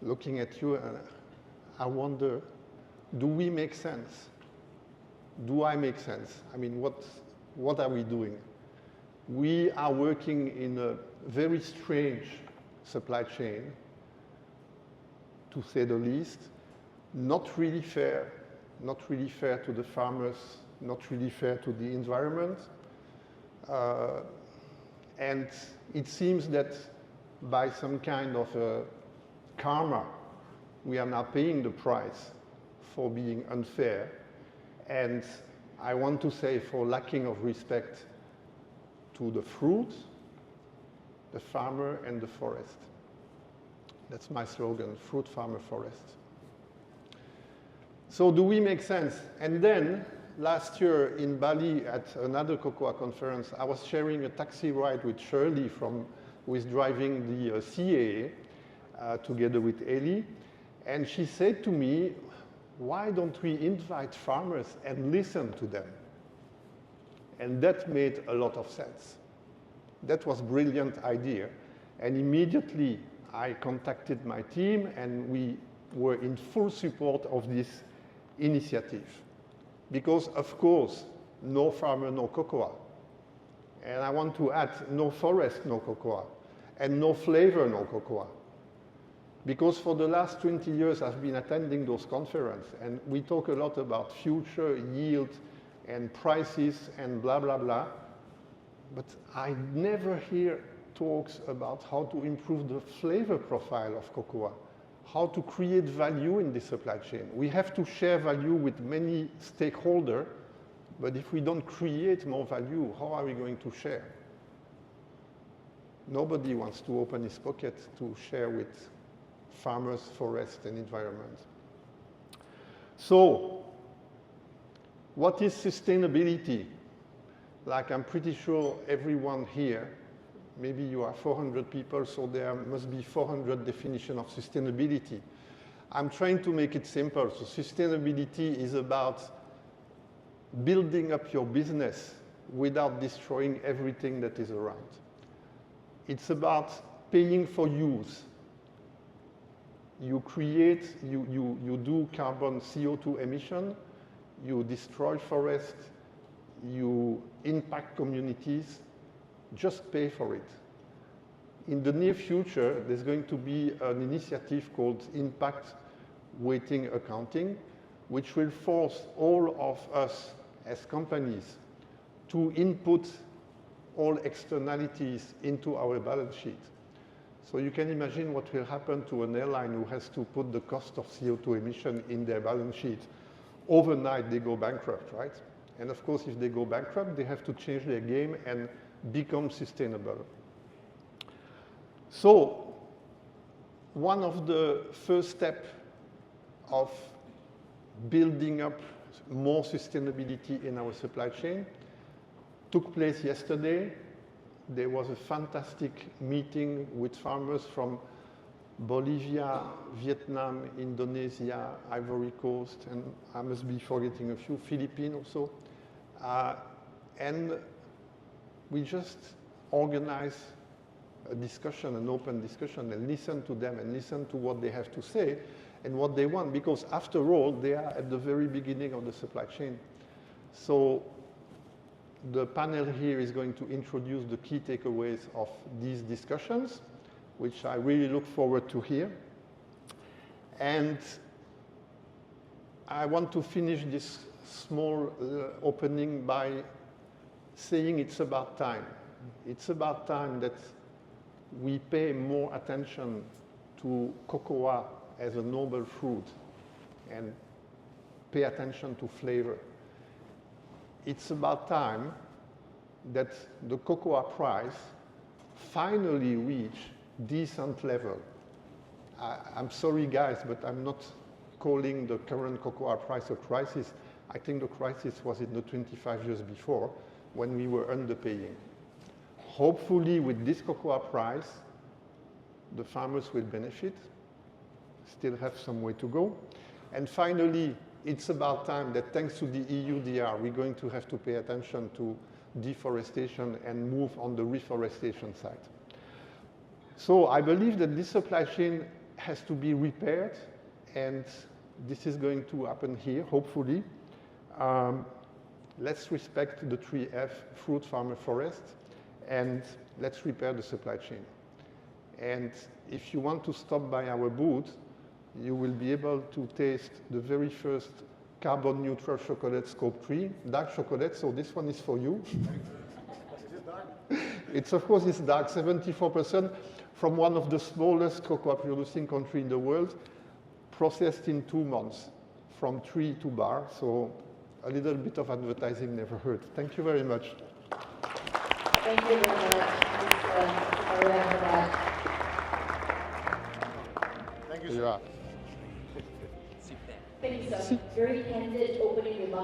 looking at you, and I wonder, do we make sense? Do I make sense? I mean, what are we doing? We are working in a very strange supply chain, to say the least, not really fair to the farmers, not really fair to the environment. And it seems that by some kind of karma, we are now paying the price for being unfair. And I want to say for lacking of respect to the fruit, the farmer, and the forest. That's my slogan, fruit, farmer, forest. So do we make sense? And then, last year in Bali at another cocoa conference, I was sharing a taxi ride with Shirley who is driving the CAA together with Eli. And she said to me, why don't we invite farmers and listen to them? And that made a lot of sense. That was a brilliant idea. And immediately I contacted my team and we were in full support of this initiative. Because of course, no farmer, no cocoa. And I want to add, no forest, no cocoa. And no flavor, no cocoa. Because for the last 20 years, I've been attending those conferences, and we talk a lot about future yield and prices and blah, blah, blah. But I never hear talks about how to improve the flavor profile of cocoa, how to create value in the supply chain. We have to share value with many stakeholders, but if we don't create more value, how are we going to share? Nobody wants to open his pocket to share with farmers, forest, and environment. So, what is sustainability? Like, I'm pretty sure everyone here, maybe you are 400 people, so there must be 400 definitions of sustainability. I'm trying to make it simple. So sustainability is about building up your business without destroying everything that is around. It's about paying for use. You create, you do carbon CO2 emission, you destroy forest, you impact communities, just pay for it. In the near future, there's going to be an initiative called Impact Weighting Accounting, which will force all of us as companies to input all externalities into our balance sheet. So you can imagine what will happen to an airline who has to put the cost of CO2 emission in their balance sheet. Overnight, they go bankrupt, right? And of course, if they go bankrupt, they have to change their game and become sustainable. So one of the first steps of building up more sustainability in our supply chain took place yesterday. There was a fantastic meeting with farmers from Bolivia, Vietnam, Indonesia, Ivory Coast, and I must be forgetting a few, Philippines also. And we just organized a discussion, an open discussion, and listen to them and listen to what they have to say and what they want, because after all, they are at the very beginning of the supply chain. So the panel here is going to introduce the key takeaways of these discussions, which I really look forward to hear. And I want to finish this small opening by saying it's about time. It's about time that we pay more attention to cocoa as a noble fruit and pay attention to flavor. It's about time that the cocoa price finally reach decent level. I'm sorry guys, but I'm not calling the current cocoa price a crisis. I think the crisis was in the 25 years before when we were underpaying. Hopefully with this cocoa price, the farmers will benefit, still have some way to go. And finally, it's about time that thanks to the EUDR, we're going to have to pay attention to deforestation and move on the reforestation side. So I believe that this supply chain has to be repaired, and this is going to happen here, hopefully. Let's respect the 3F, fruit, farmer, forest, and let's repair the supply chain. And if you want to stop by our booth, you will be able to taste the very first carbon neutral chocolate scope 3, dark chocolate, so this one is for you. It's, of course, it's dark, 74% from one of the smallest cocoa producing country in the world, processed in 2 months, from tree to bar. So a little bit of advertising never hurt. Thank you very much. Thank you very much, Mr. Aranda. Thank you, sir. Thank you, sir. Very candid opening remarks.